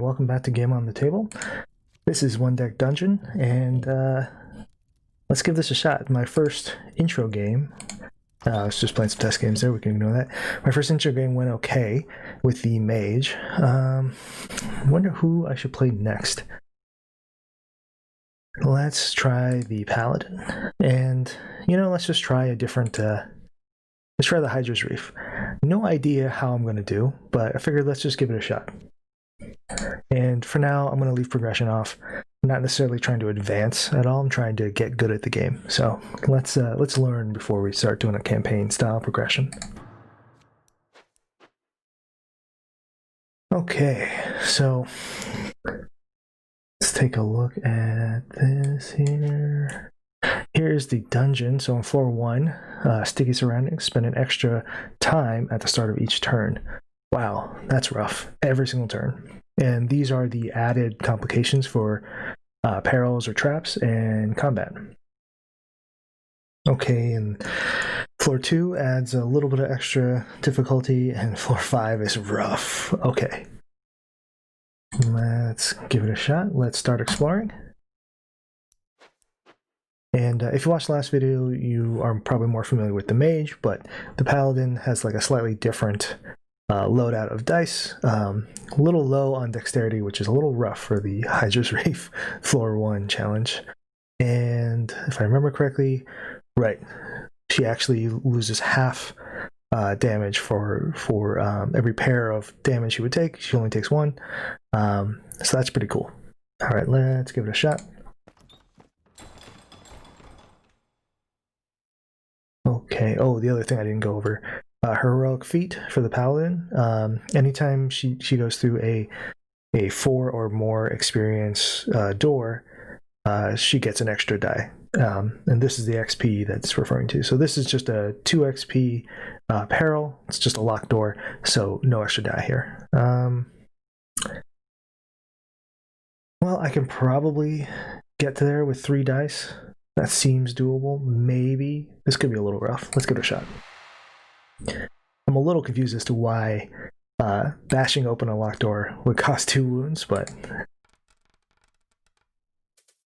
welcome back to Game on the Table. This is One Deck Dungeon, and let's give this a shot. My first intro game, I was just playing some test games there, we can ignore that. My first intro game went okay with the mage. I wonder who I should play next. Let's try the paladin, and let's just try a different, let's try the Hydra's Reef. No idea how I'm going to do, but I figured let's just give it a shot. And for now, I'm going to leave progression off. I'm not necessarily trying to advance at all. I'm trying to get good at the game. So let's learn before we start doing a campaign style progression. Okay, so let's take a look at this here. Here's the dungeon. So on floor 1, sticky surroundings, spend an extra time at the start of each turn. Wow, that's rough. Every single turn. And these are the added complications for perils or traps and combat. Okay, and floor 2 adds a little bit of extra difficulty, and floor 5 is rough. Okay. Let's give it a shot. Let's start exploring. And if you watched the last video, you are probably more familiar with the mage, but the paladin has like a slightly different loadout of dice. A little low on dexterity, which is a little rough for the Hydra's Reef floor 1 challenge. And if I remember correctly, right, she actually loses half damage for every pair of damage she would take. She only takes 1. So that's pretty cool. All right, let's give it a shot. Okay, oh, the other thing I didn't go over. Heroic feat for the paladin. Anytime she goes through a 4 or more experience door, she gets an extra die. And this is the XP that's referring to. So this is just a 2 XP peril. It's just a locked door, so no extra die here. Well, I can probably get to there with 3 dice. That seems doable. Maybe. This could be a little rough. Let's give it a shot. I'm a little confused as to why bashing open a locked door would cost 2 wounds, but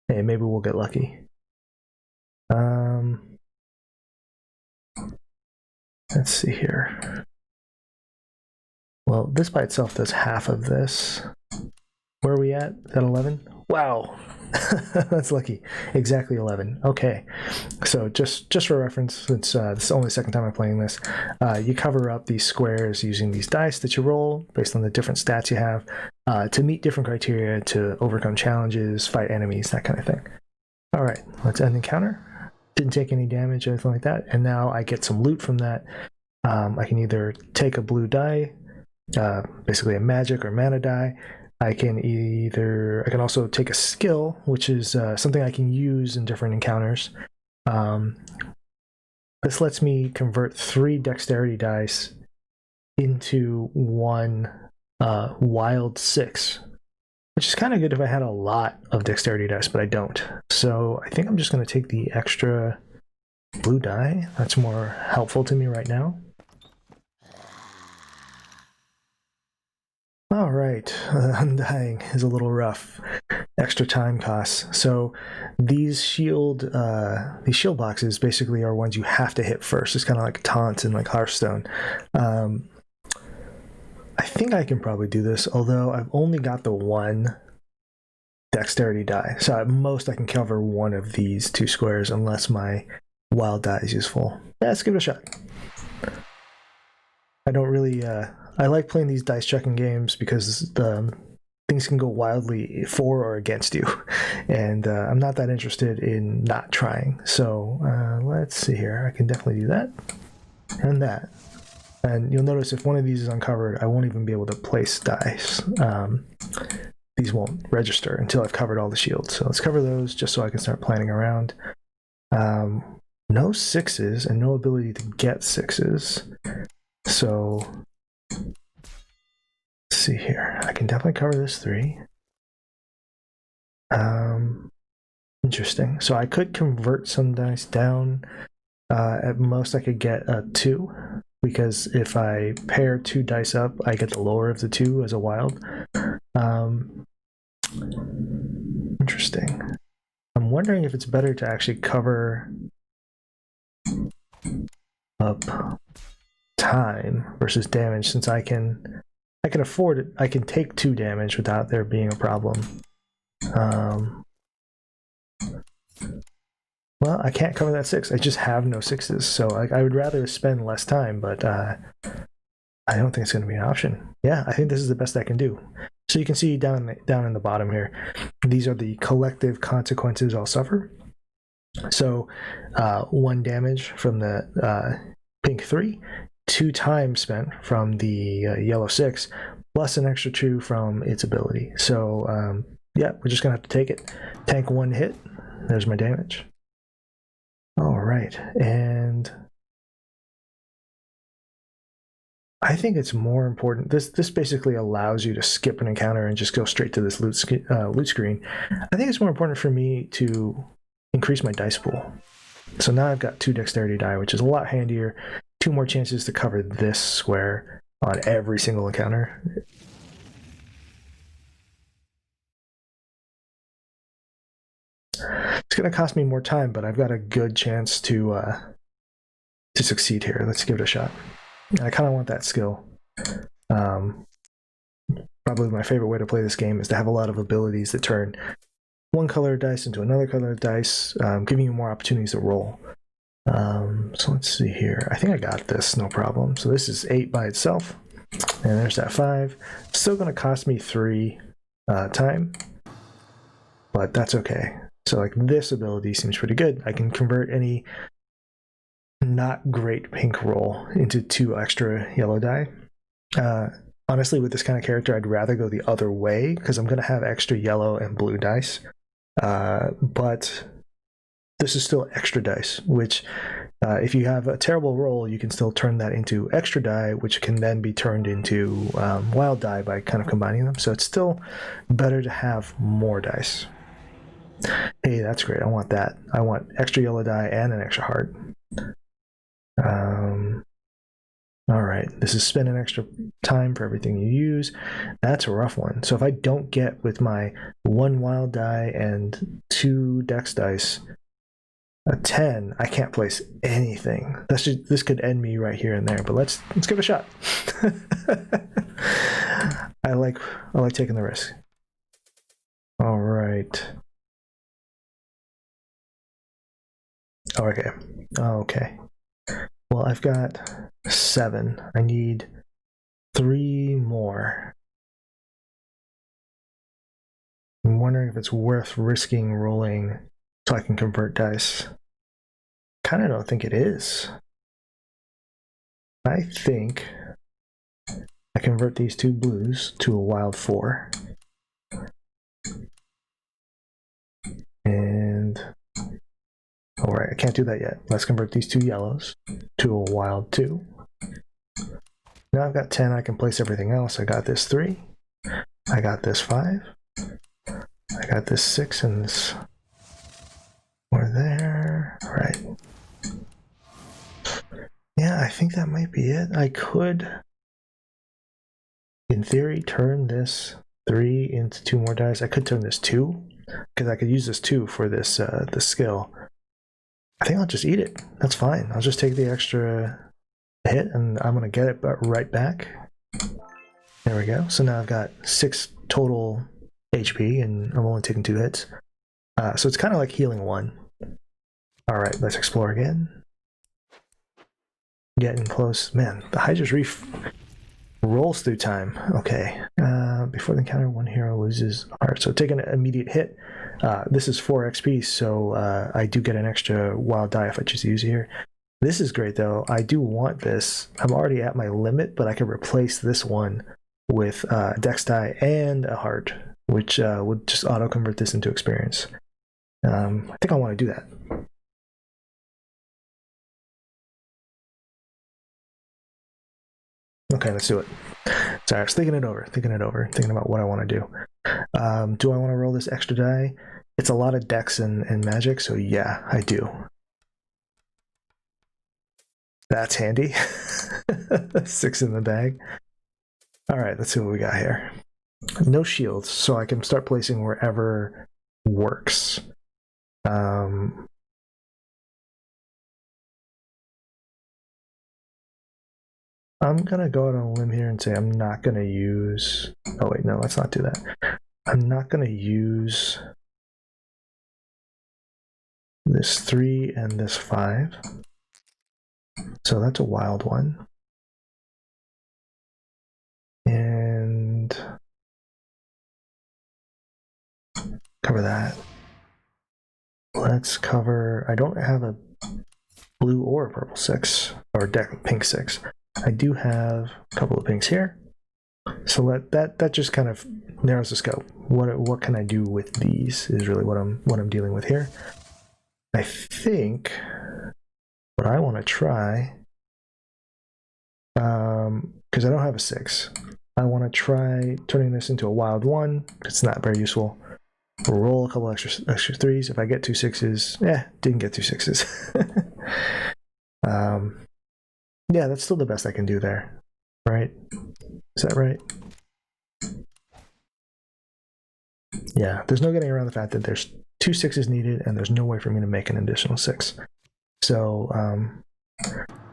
hey, maybe we'll get lucky. Let's see here. Well, this by itself does half of this. Where are we at? Is that 11? Wow. That's lucky. Exactly 11. Okay. So just for reference, since this is only the second time I'm playing this, you cover up these squares using these dice that you roll based on the different stats you have to meet different criteria, to overcome challenges, fight enemies, that kind of thing. All right, let's end encounter. Didn't take any damage or anything like that, and now I get some loot from that. I can either take a blue die, basically a magic or mana die. I can also take a skill, which is something I can use in different encounters. This lets me convert 3 dexterity dice into 1 wild 6, which is kind of good if I had a lot of dexterity dice, but I don't. So I think I'm just going to take the extra blue die. That's more helpful to me right now. All right, undying is a little rough. Extra time costs. So these shield boxes basically are ones you have to hit first. It's kind of like taunt and like Hearthstone. I think I can probably do this, although I've only got the 1 dexterity die. So at most I can cover 1 of these 2 squares unless my wild die is useful. Yeah, let's give it a shot. I don't really I like playing these dice checking games because things can go wildly for or against you, and I'm not that interested in not trying. So let's see here. I can definitely do that and that. And you'll notice if one of these is uncovered, I won't even be able to place dice. These won't register until I've covered all the shields. So let's cover those just so I can start planning around. No 6s and no ability to get 6s. So let's see here. I can definitely cover this 3. Interesting. So I could convert some dice down. At most I could get a 2, because if I pair 2 dice up, I get the lower of the 2 as a wild. Interesting. I'm wondering if it's better to actually cover up time versus damage, since I can afford it. I can take 2 damage without there being a problem. Well, I can't cover that 6. I just have no 6s, so I would rather spend less time, but I don't think it's going to be an option. Yeah, I think this is the best I can do. So you can see down in the bottom here, these are the collective consequences I'll suffer. So 1 damage from the pink 3, 2 time spent from the yellow 6, plus an extra 2 from its ability. So yeah, we're just going to have to take it. Tank 1 hit. There's my damage. All right, and I think it's more important. This basically allows you to skip an encounter and just go straight to this loot screen. I think it's more important for me to increase my dice pool. So now I've got 2 dexterity die, which is a lot handier. 2 more chances to cover this square on every single encounter. It's going to cost me more time, but I've got a good chance to succeed here. Let's give it a shot. I kind of want that skill. Probably my favorite way to play this game is to have a lot of abilities that turn one color of dice into another color of dice, giving you more opportunities to roll. So let's see here. I think I got this, no problem. So this is 8 by itself, and there's that 5. Still going to cost me 3 time, but that's okay. So like this ability seems pretty good. I can convert any not great pink roll into 2 extra yellow die. Honestly, with this kind of character, I'd rather go the other way because I'm going to have extra yellow and blue dice. But this is still extra dice, which if you have a terrible roll, you can still turn that into extra die, which can then be turned into wild die by kind of combining them. So it's still better to have more dice. Hey, that's great. I want that. I want extra yellow die and an extra heart. All right, this is spending extra time for everything you use. That's a rough one. So if I don't get with my 1 wild die and 2 dex dice a 10, I can't place anything. This could end me right here and there. But let's give it a shot. I like taking the risk. All right. Okay. Okay. Well, I've got 7. I need 3 more. I'm wondering if it's worth risking rolling so I can convert dice. Kind of don't think it is. I think I convert these 2 blues to a wild 4. And all right, I can't do that yet. Let's convert these 2 yellows to a wild 2. Now I've got 10. I can place everything else. I got this 3. I got this 5. I got this 6 and this. We're there. All right. Yeah, I think that might be it. I could, in theory, turn this 3 into 2 more dice. I could turn this 2 because I could use this 2 for this skill. I think I'll just eat it. That's fine. I'll just take the extra hit and I'm going to get it right back. There we go. So now I've got 6 total HP and I'm only taking 2 hits. So it's kind of like healing 1. All right, let's explore again. Getting close. Man, the Hydra's Reef rolls through time. Okay. Before the encounter, 1 hero loses heart. So take an immediate hit. This is 4 XP, so I do get an extra wild die if I choose to use it here. This is great, though. I do want this. I'm already at my limit, but I can replace this one with dex die and a heart, which would just auto-convert this into experience. I think I want to do that. Okay, let's do it. Sorry, I was thinking about what I want to do. Do I want to roll this extra die? It's a lot of dex and magic, so yeah, I do. That's handy. 6 in the bag. All right, let's see what we got here. no shields, so I can start placing wherever works. I'm gonna go out on a limb here and say I'm not gonna use. Oh wait, no, let's not do that. I'm not gonna use this 3 and this 5. So that's a wild one. And cover that. Let's cover. I don't have a blue or a purple 6 or deck pink 6. I do have a couple of pinks here. So that just kind of narrows the scope. What can I do with these is really what I'm dealing with here. I think what I want to try, because I don't have a 6, I want to try turning this into a wild 1. It's not very useful. We'll roll a couple extra 3s. If I get 2 6s, didn't get 2 6s. Yeah, that's still the best I can do there, right? Is that right? Yeah, there's no getting around the fact that there's 2 6s needed, and there's no way for me to make an additional 6. So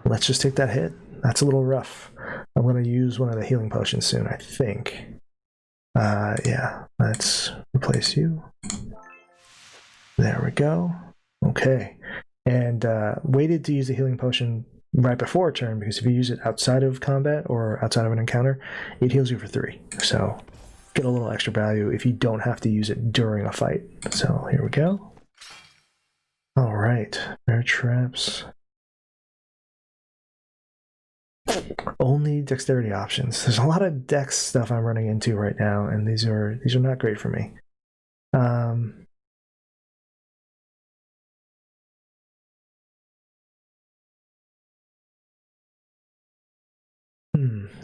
let's just take that hit. That's a little rough. I'm going to use one of the healing potions soon, I think. Yeah, let's replace you. There we go. Okay. And waited to use the healing potion right before a turn, because if you use it outside of combat or outside of an encounter, it heals you for 3. So get a little extra value if you don't have to use it during a fight. So here we go. All right, bear traps. Only dexterity options. There's a lot of dex stuff I'm running into right now, and these are not great for me.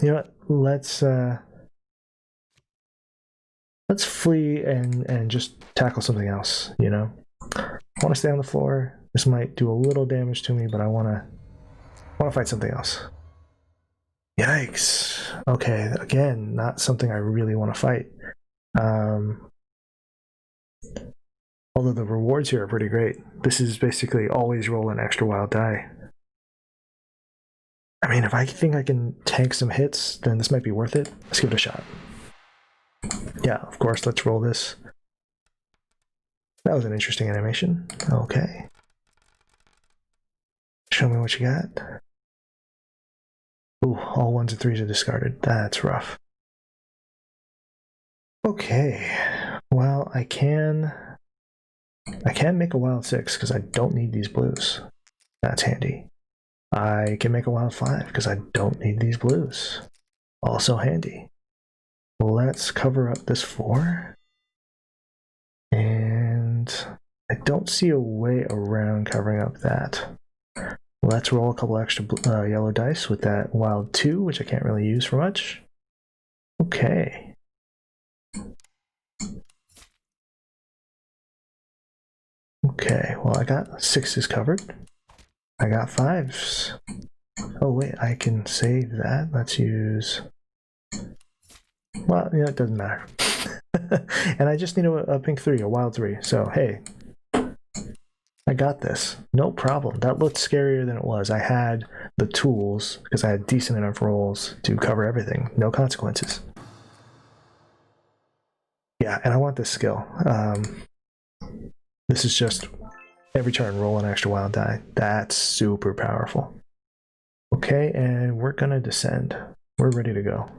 You know what? Let's flee and just tackle something else. You know, I want to stay on the floor. This might do a little damage to me, but I want to fight something else. Yikes. Okay, again, not something I really want to fight. Although the rewards here are pretty great. This is basically always roll an extra wild die. I mean, if I think I can tank some hits, then this might be worth it. Let's give it a shot. Yeah, of course, let's roll this. That was an interesting animation. Okay. Show me what you got. Ooh, all 1s and 3s are discarded. That's rough. Okay. Well, I can make a wild 6 because I don't need these blues. That's handy. I can make a wild 5 because I don't need these blues. Also handy. Let's cover up this 4. And I don't see a way around covering up that. Let's roll a couple extra yellow dice with that wild 2, which I can't really use for much. Okay. Okay, well, I got 6s covered. I got 5s. Oh, wait, I can save that. Let's use... Well, yeah, it doesn't matter. And I just need a pink 3, a wild 3. So, hey, I got this. No problem. That looked scarier than it was. I had the tools, because I had decent enough rolls to cover everything. No consequences. Yeah, and I want this skill. This is just every turn roll an extra wild die. That's super powerful. Okay, and we're gonna descend. We're ready to go.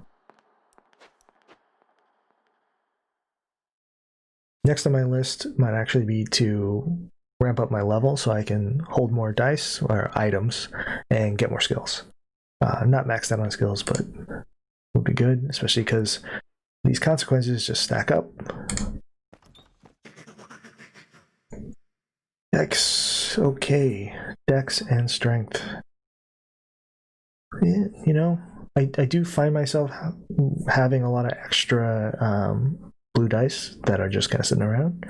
Next on my list might actually be to ramp up my level so I can hold more dice or items and get more skills. Not maxed out on skills, but would be good, especially because these consequences just stack up. Dex, okay, Dex and strength. Yeah, you know, I do find myself having a lot of extra blue dice that are just kind of sitting around.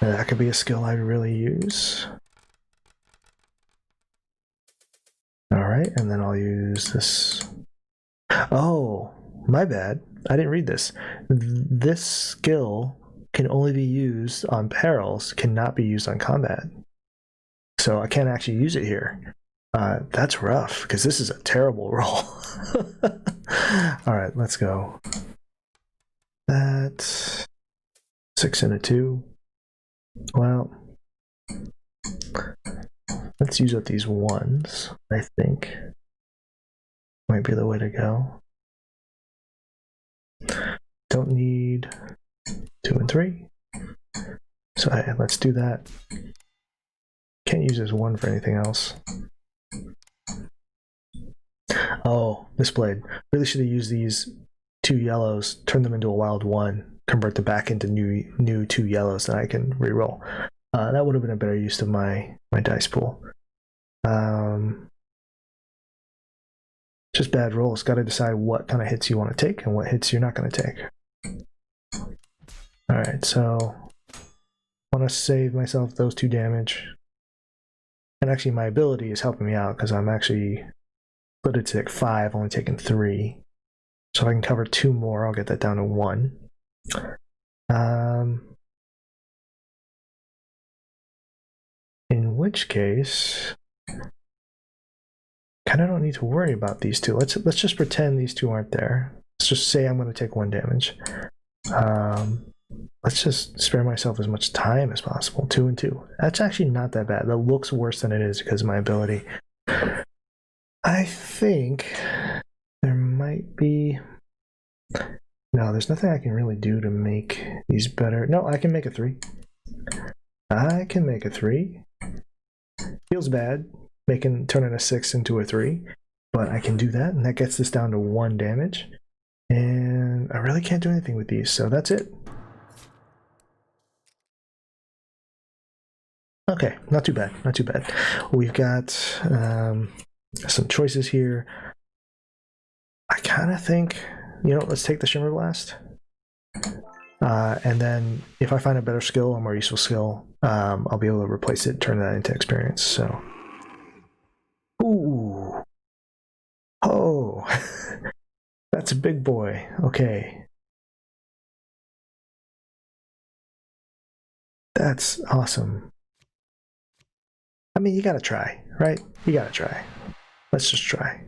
That could be a skill I'd really use. All right, and then I'll use this. Oh, my bad. I didn't read this. This skill can only be used on perils, cannot be used on combat. So I can't actually use it here. That's rough, because this is a terrible roll. All right, let's go. That's 6 and a 2. Well, let's use up these ones, I think. Might be the way to go. Don't need 2 and 3. So hey, let's do that. Can't use this 1 for anything else. Oh, misplayed. Really should have used these 2 yellows, turn them into a wild 1, convert them back into new 2 yellows that I can reroll. That would have been a better use of my dice pool. Just bad rolls. Got to decide what kind of hits you want to take and what hits you're not going to take. All right, so I want to save myself those 2 damage. And actually, my ability is helping me out because I'm actually split it to take 5, only taking 3. So if I can cover 2 more, I'll get that down to 1. In which case, kind of don't need to worry about these 2. Let's just pretend these 2 aren't there. Let's just say I'm going to take 1 damage. Let's just spare myself as much time as possible. 2 and 2. That's actually not that bad. That looks worse than it is because of my ability. I think there might be... No, there's nothing I can really do to make these better. No, I can make a 3. I can make a 3. Feels bad turning a 6 into a 3, but I can do that, and that gets this down to 1 damage. And I really can't do anything with these, so that's it. Okay, not too bad, not too bad. We've got some choices here. I kind of think, let's take the Shimmer Blast. And then if I find a better skill, a more useful skill, I'll be able to replace it, turn that into experience. So, ooh, oh, that's a big boy. Okay, that's awesome. I mean, you gotta try, right? You gotta try. Let's just try.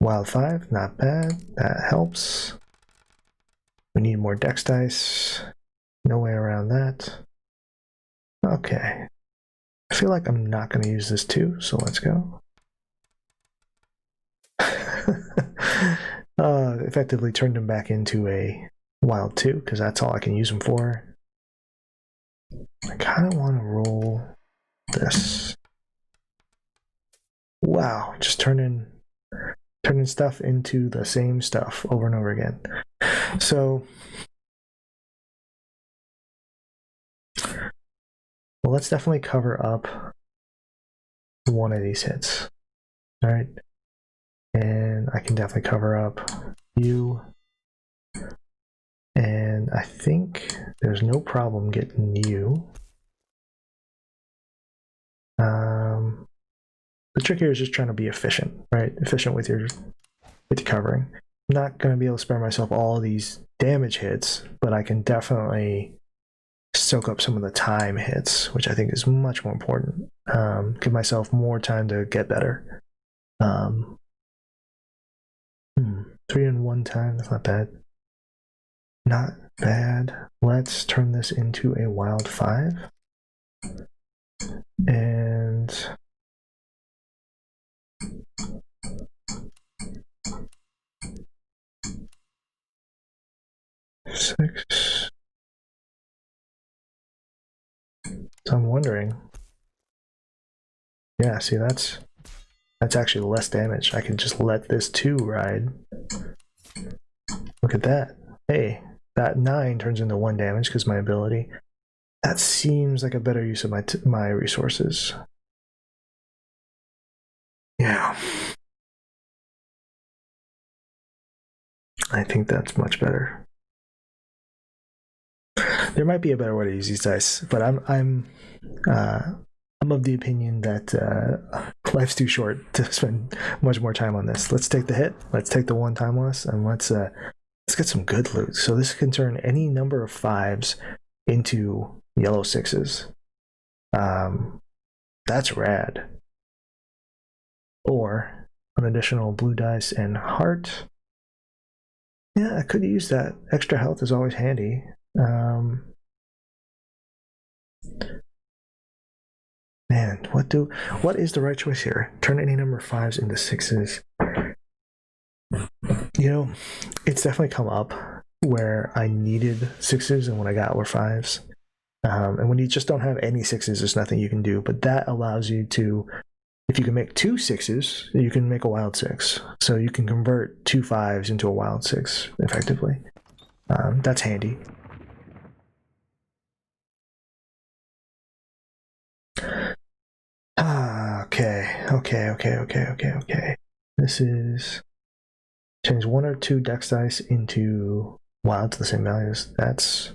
Wild 5, not bad. That helps. We need more dex dice. No way around that. Okay. I feel like I'm not going to use this too, so let's go. Effectively turned him back into a wild 2, because that's all I can use him for. I kind of want to roll this. Wow, just turning stuff into the same stuff over and over again. So, well, let's definitely cover up one of these hits. All right. And I can definitely cover up you. And I think there's no problem getting you. The trick here is just trying to be efficient, right? Efficient with your covering. I'm not going to be able to spare myself all these damage hits, but I can definitely soak up some of the time hits, which I think is much more important. Give myself more time to get better. 3 and 1 time, that's not bad. Not bad. Let's turn this into a wild 5. And six. So I'm wondering. Yeah, see, that's actually less damage. I can just let this 2 ride. Look at that. Hey, that 9 turns into 1 damage because my ability. That seems like a better use of my resources. Yeah. I think that's much better. There might be a better way to use these dice, but I'm I'm of the opinion that life's too short to spend much more time on this. Let's take the hit. Let's take the 1 time loss, and let's get some good loot. So this can turn any number of 5s into yellow 6s. That's rad. Or an additional blue dice and heart. Yeah, I could use that. Extra health is always handy. Man, what is the right choice here? Turn any number of 5s into 6s. You know, it's definitely come up where I needed 6s and what I got were 5s. And when you just don't have any 6s, there's nothing you can do. But that allows you to, if you can make 2 6s, you can make a wild 6. So you can convert 2 5s into a wild 6 effectively. That's handy. Okay. This is change 1 or 2 dex dice into wild to the same values. That's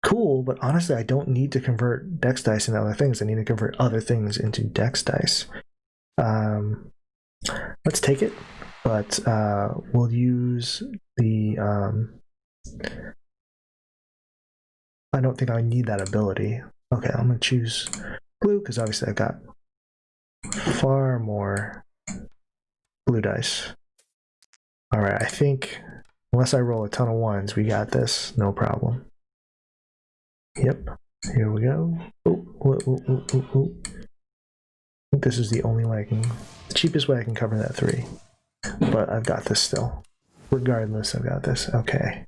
cool, but honestly, I don't need to convert dex dice into other things. I need to convert other things into dex dice. Let's take it, but we'll use the. I don't think I need that ability. Okay, I'm gonna choose blue because obviously I've got far more blue dice. All right, I think unless I roll a ton of 1s, we got this, no problem. Yep, here we go. Oh. I think this is the only way the cheapest way I can cover that 3. But I've got this still. Regardless, I've got this. Okay.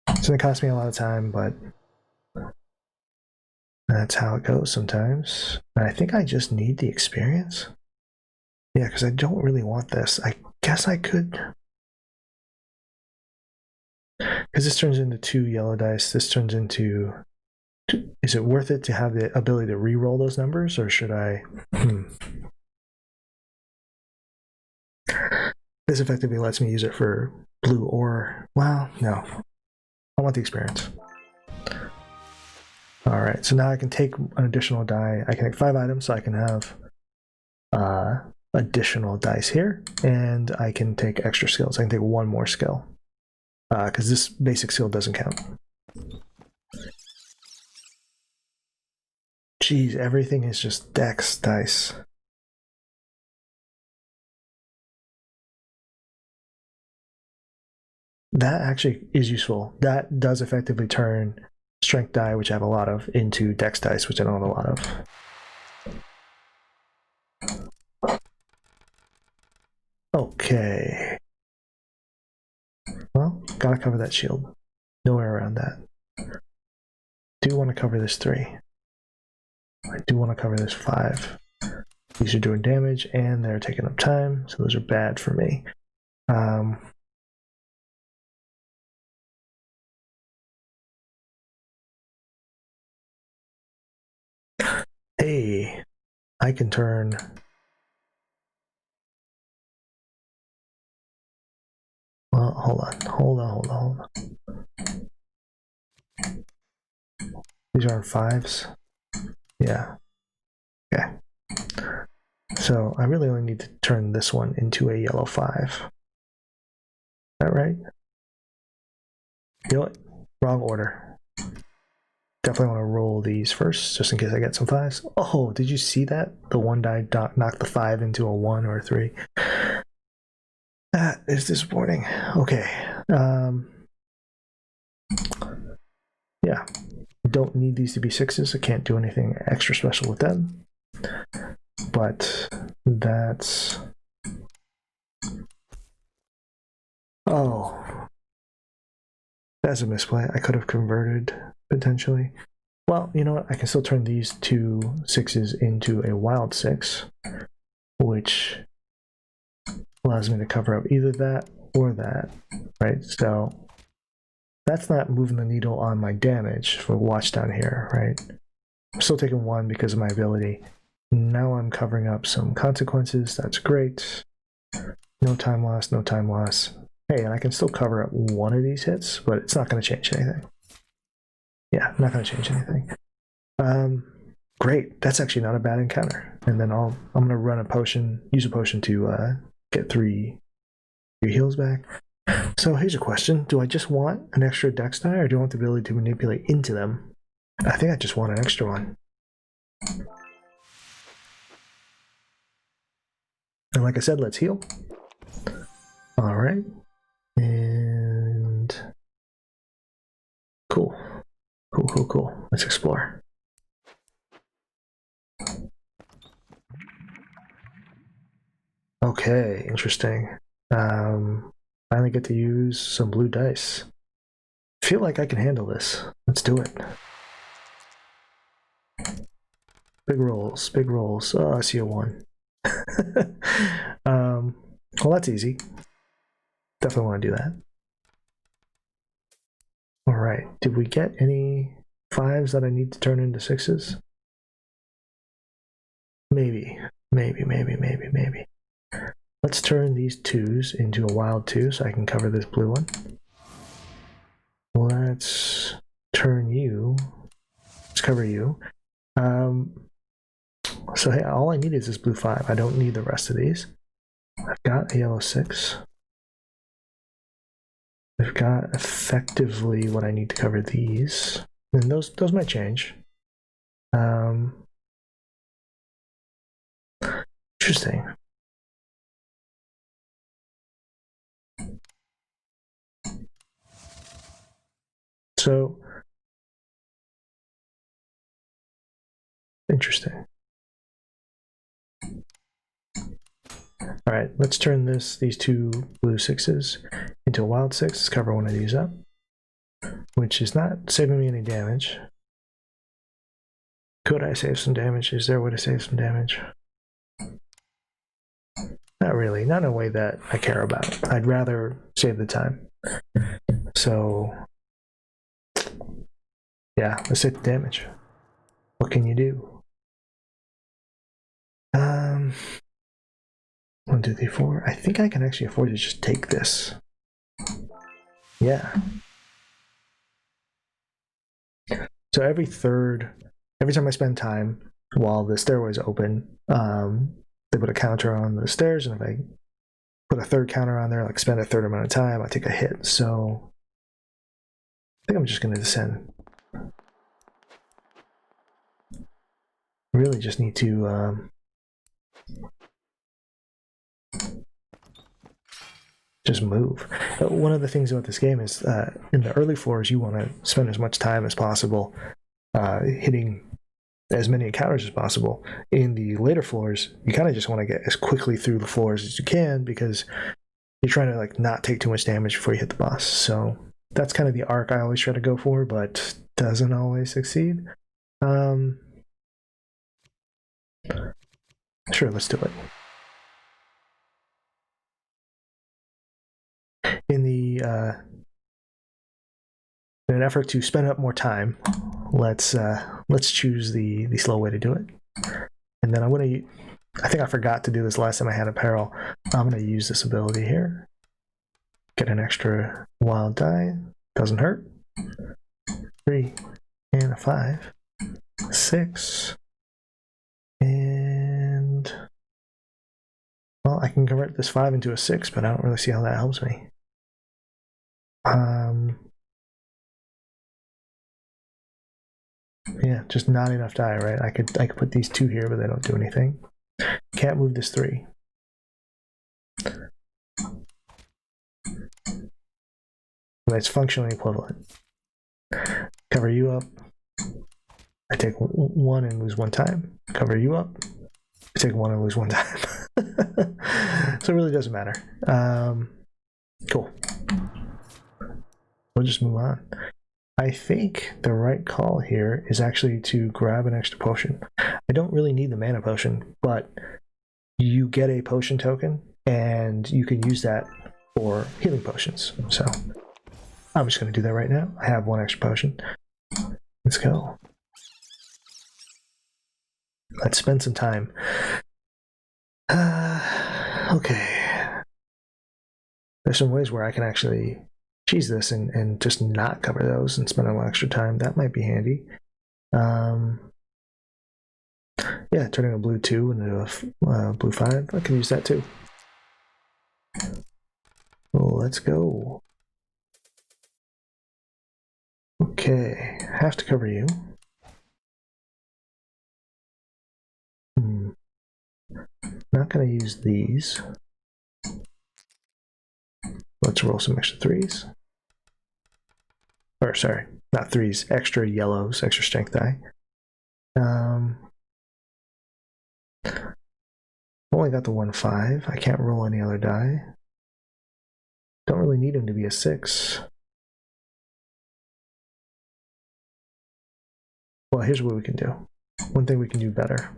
It's gonna cost me a lot of time, but that's how it goes sometimes. And I think I just need the experience. Yeah, because I don't really want this. I guess I could. Because this turns into 2 yellow dice. This turns into. Is it worth it to have the ability to re-roll those numbers, or should I? This effectively lets me use it for blue or. Well, no. I want the experience. All right, so now I can take an additional die. I can take 5 items, so I can have additional dice here, and I can take extra skills. I can take 1 more skill, because this basic skill doesn't count. Jeez, everything is just dex dice. That actually is useful. That does effectively turn strength die, which I have a lot of, into dex dice, which I don't have a lot of. Okay. Well, gotta cover that shield. Nowhere around that. Do want to cover this 3. I do want to cover this 5. These are doing damage and they're taking up time, so those are bad for me. Hey, I can turn. Well, hold on. These aren't 5s. Yeah. Okay. So I really only need to turn this one into a yellow 5. Is that right? You know what? Wrong order. Definitely want to roll these first, just in case I get some 5s. Oh, did you see that? The 1 die knocked the 5 into a 1 or a 3. That is disappointing. Okay. Yeah. Don't need these to be 6s. I can't do anything extra special with them. But that's. Oh. That's a misplay. I could have converted potentially. Well, you know what? I can still turn these 2 6s into a wild 6, which allows me to cover up either that or that, right? So that's not moving the needle on my damage for watch down here, right? I'm still taking 1 because of my ability. Now I'm covering up some consequences. That's great. No time loss, no time loss. Hey, and I can still cover up 1 of these hits, but it's not going to change anything. Yeah, not going to change anything. Great, that's actually not a bad encounter. And then I'm gonna run a potion, use a potion to get three heals back. So here's a question: do I just want an extra dex die, or do I want the ability to manipulate into them? I think I just want an extra one. And like I said, let's heal. All right, and cool. Let's explore. Okay, interesting. Finally get to use some blue dice. I feel like I can handle this. Let's do it. Big rolls, big rolls. Oh, I see a 1. Well, that's easy. Definitely want to do that. All right. Did we get any 5s that I need to turn into 6s? Maybe. Let's turn these 2s into a wild 2 so I can cover this blue one. Let's turn you. Let's cover you. So hey, all I need is this blue 5. I don't need the rest of these. I've got a yellow 6. I've got effectively what I need to cover these. And those might change. Interesting. So interesting. All right, let's turn these 2 blue 6s into a wild 6. Let's cover one of these up, which is not saving me any damage. Could I save some damage? Is there a way to save some damage? Not really, not in a way that I care about. I'd rather save the time. So, yeah, let's save the damage. What can you do? 1, 2, 3, 4. I think I can actually afford to just take this. Yeah. So every time I spend time while the stairway's open, they put a counter on the stairs, and if I put a third counter on there, like spend a third amount of time, I take a hit. So I think I'm just going to descend. Really just need to just move. One of the things about this game is in the early floors, you want to spend as much time as possible hitting as many encounters as possible. In the later floors, you kind of just want to get as quickly through the floors as you can because you're trying to like not take too much damage before you hit the boss. So that's kind of the arc I always try to go for, but doesn't always succeed. Sure, let's do it. In an effort to spend up more time, let's choose the slow way to do it. And then I think I forgot to do this last time I had a peril. I'm gonna use this ability here. Get an extra wild die. Doesn't hurt. 3 and a 5. 6. And well, I can convert this 5 into a 6, but I don't really see how that helps me. Yeah, just not enough die, right? I could put these 2 here, but they don't do anything. Can't move this 3. But it's functionally equivalent. Cover you up. I take 1 and lose 1 time. Cover you up. I take 1 and lose 1 time. So it really doesn't matter. Cool. We'll just move on. I think the right call here is actually to grab an extra potion. I don't really need the mana potion, but you get a potion token, and you can use that for healing potions. So I'm just going to do that right now. I have 1 extra potion. Let's go. Let's spend some time. Okay. There's some ways where I can actually cheese this and just not cover those and spend a little extra time. That might be handy. Yeah, turning a blue 2 into a blue 5. I can use that too. Let's go. Okay, have to cover you. Not going to use these. Let's roll some extra 3s. Or sorry, not 3s, extra yellows, extra strength die. Only got the 1/5. I can't roll any other die. Don't really need him to be a 6. Well, here's what we can do. One thing we can do better.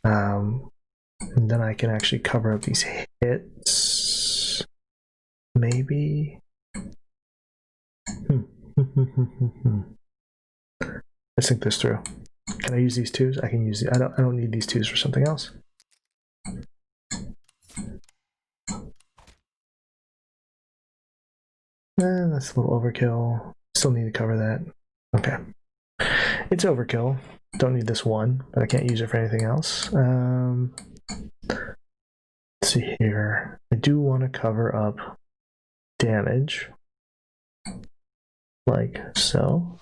And then I can actually cover up these hits. Maybe. Let's think this through. Can I use these 2s? I can use I don't need these 2s for something else. That's a little overkill. Still need to cover that. Okay. It's overkill. Don't need this 1, but I can't use it for anything else. Let's see here. I do want to cover up damage. Like so.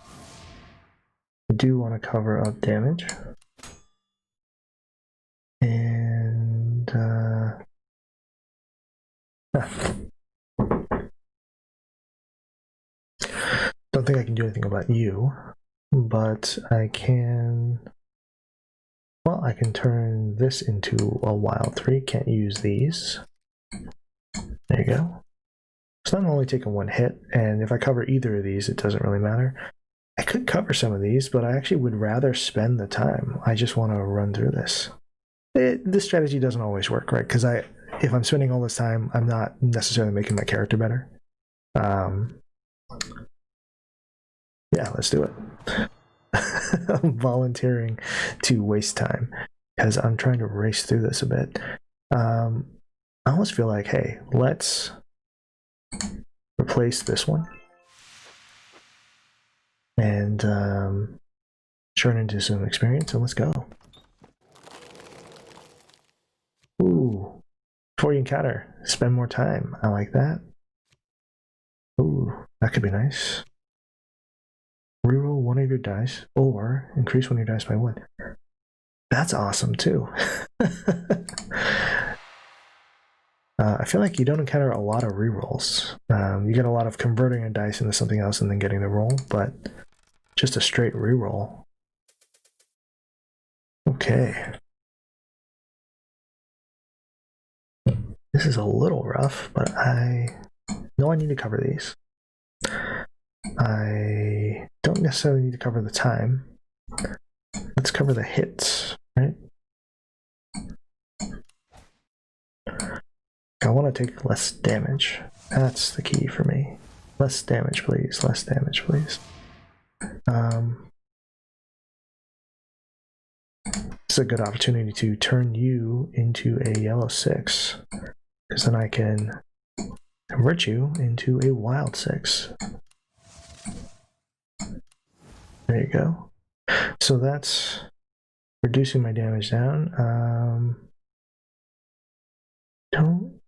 I do want to cover up damage. And don't think I can do anything about you, but I can. Well, I can turn this into a wild 3. Can't use these. There you go. So I'm only taking 1 hit, and if I cover either of these, it doesn't really matter. I could cover some of these, but I actually would rather spend the time. I just want to run through this. This strategy doesn't always work, right? Because if I'm spending all this time, I'm not necessarily making my character better. Yeah, let's do it. I'm volunteering to waste time because I'm trying to race through this a bit. I almost feel like, hey, let's replace this one and turn into some experience, and let's go. Ooh, before you encounter, spend more time. I like that. Ooh, that could be nice. Reroll 1 of your dice, or increase 1 of your dice by 1. That's awesome too. I feel like you don't encounter a lot of rerolls. You get a lot of converting a dice into something else and then getting the roll, but just a straight reroll. Okay. This is a little rough, but I know I need to cover these. I don't necessarily need to cover the time. Let's cover the hits, right? I want to take less damage. That's the key for me. Less damage, please. Less damage, please. It's a good opportunity to turn you into a yellow 6, because then I can convert you into a wild 6. There you go. So that's reducing my damage down. Don't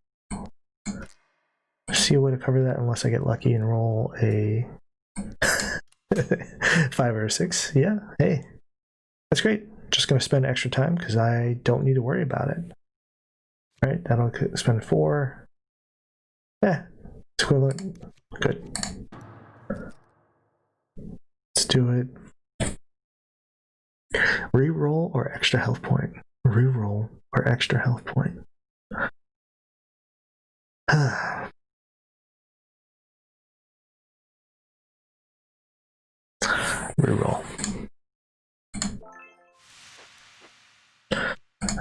see a way to cover that unless I get lucky and roll a 5 or a 6. Yeah, hey, that's great. Just going to spend extra time because I don't need to worry about it. All right, that'll spend 4. Yeah, it's equivalent. Good. Let's do it. Reroll or extra health point. Reroll or extra health point. Reroll.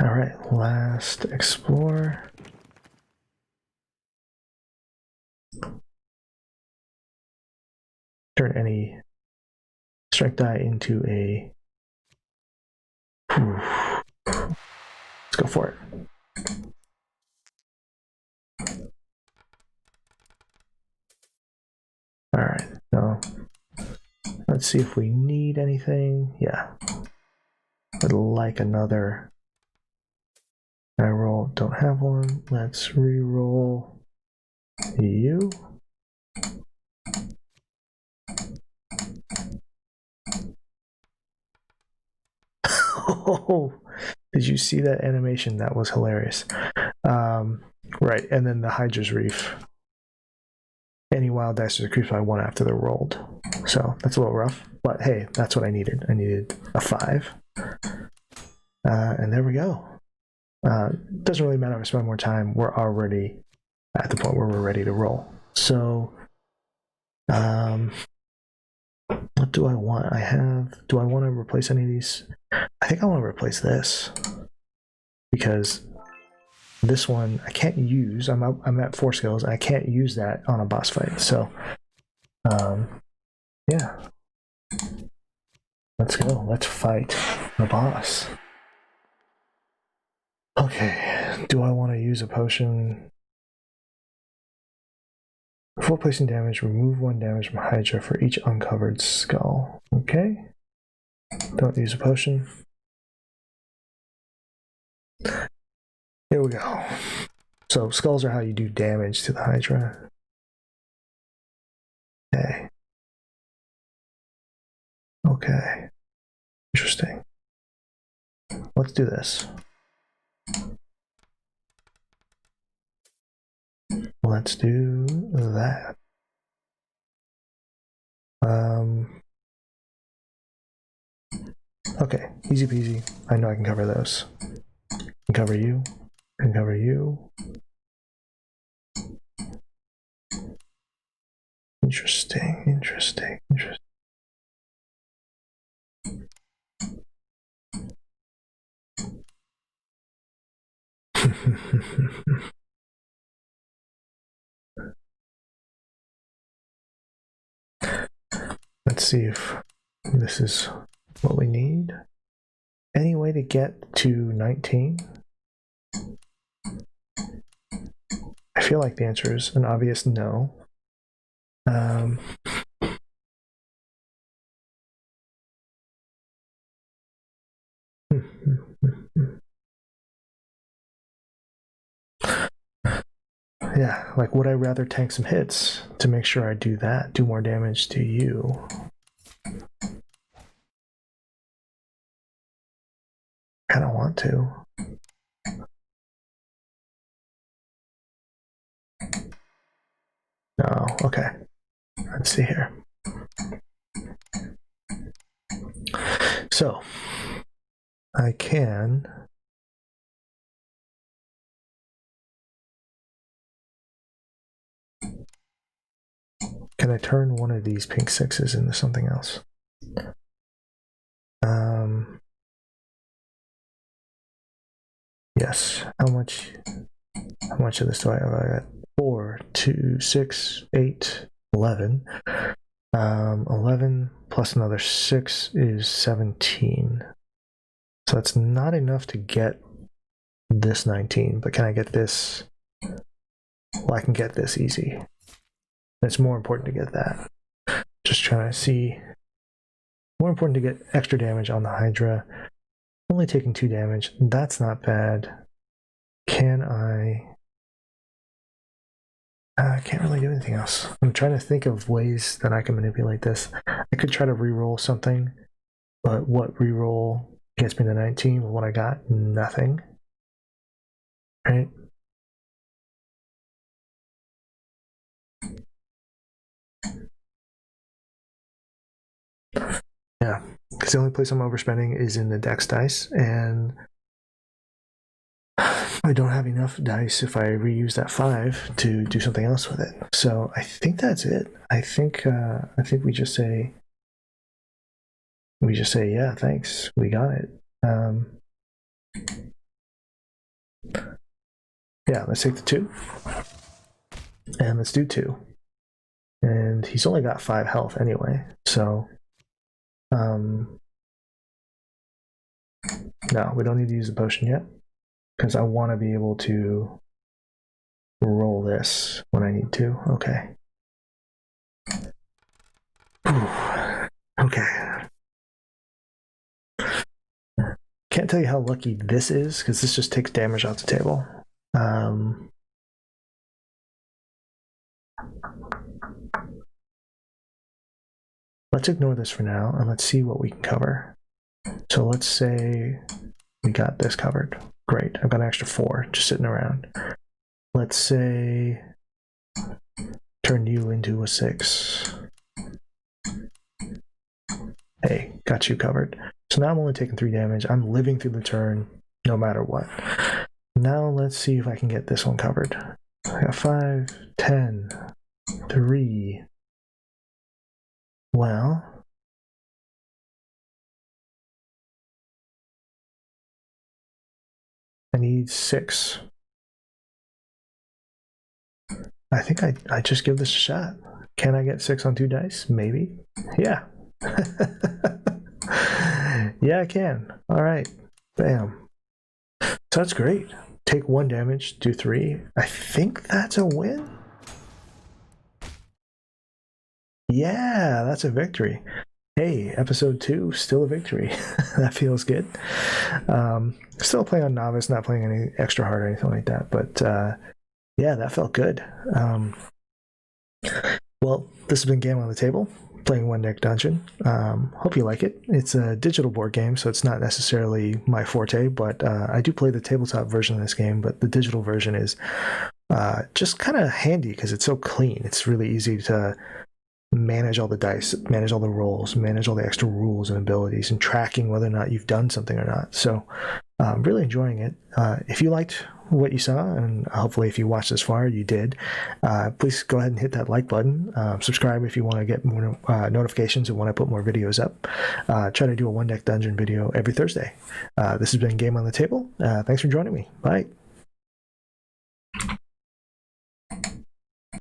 All right, last explore. Turn any strength die into a. Let's go for it. All right, so let's see if we need anything. Yeah, I'd like another. I roll, don't have one. Let's re-roll you. Oh, did you see that animation? That was hilarious. Right, and then the Hydra's Reef. Any wild dice are decreased by 1 after they're rolled. So that's a little rough, but hey, that's what I needed. I needed a 5. And there we go. Doesn't really matter if I spend more time. We're already at the point where we're ready to roll. So, what do I want? Do I want to replace any of these? I think I want to replace this because this one I can't use. I'm at 4 skills and I can't use that on a boss fight. So, yeah. Let's go. Let's fight the boss. Okay. Do I want to use a potion? Before placing damage, remove 1 damage from Hydra for each uncovered skull. Okay. Don't use a potion. Here we go. So skulls are how you do damage to the Hydra. Okay. Okay. Interesting. Let's do this. Let's do that. Okay, easy peasy. I know I can cover those. I can cover you. I can cover you. Interesting, interesting, interesting. Let's see if this is what we need. Any way to get to 19? I feel like the answer is an obvious no. Yeah, like would I rather tank some hits to make sure I do that, do more damage to you? I don't want to. No, okay. Let's see here. So, I can... Can I turn one of these pink 6s into something else? Yes. How much of this do I have? I got 4, 2, 6, 8, 11. 11 plus another 6 is 17. So that's not enough to get this 19, but can I get this? Well, I can get this easy. It's more important to get that. Just trying to see. More important to get extra damage on the Hydra. Only taking 2 damage. That's not bad. Can I can't really do anything else. I'm trying to think of ways that I can manipulate this. I could try to re-roll something, but what re-roll gets me to 19 with what I got? Nothing. Right? Yeah, because the only place I'm overspending is in the dex dice, and I don't have enough dice if I reuse that 5 to do something else with it. So I think that's it. I think we just say yeah, thanks, we got it. Yeah, let's take the 2, and let's do 2. And he's only got 5 health anyway, so no, we don't need to use the potion yet, because I want to be able to roll this when I need to. Okay. Okay. tell you how lucky this is, because this just takes damage off the table. Let's ignore this for now, and let's see what we can cover. So let's say we got this covered. Great, I've got an extra 4 just sitting around. Let's say turn you into a 6. Hey, got you covered. So now I'm only taking 3 damage. I'm living through the turn no matter what. Now let's see if I can get this one covered. I got 5, 10, 3. Well, I need 6. I think I just give this a shot. Can I get 6 on 2 dice? Maybe. Yeah. Yeah, I can. All right. Bam. So that's great. Take 1 damage, do 3. I think that's a win. Yeah, that's a victory. Hey, episode 2, still a victory. That feels good. Still playing on novice, not playing any extra hard or anything like that. But yeah, that felt good. Well, this has been Game on the Table, playing One Deck Dungeon. Hope you like it. It's a digital board game, so it's not necessarily my forte, but I do play the tabletop version of this game, but the digital version is just kind of handy because it's so clean. It's really easy to manage all the dice, manage all the rolls, manage all the extra rules and abilities, and tracking whether or not you've done something or not. So I'm really enjoying it. If you liked what you saw, and hopefully if you watched this far, you did, please go ahead and hit that like button. Subscribe if you want to get more notifications and when I put more videos up. Try to do a One Deck Dungeon video every Thursday. This has been Game on the Table. Thanks for joining me. Bye.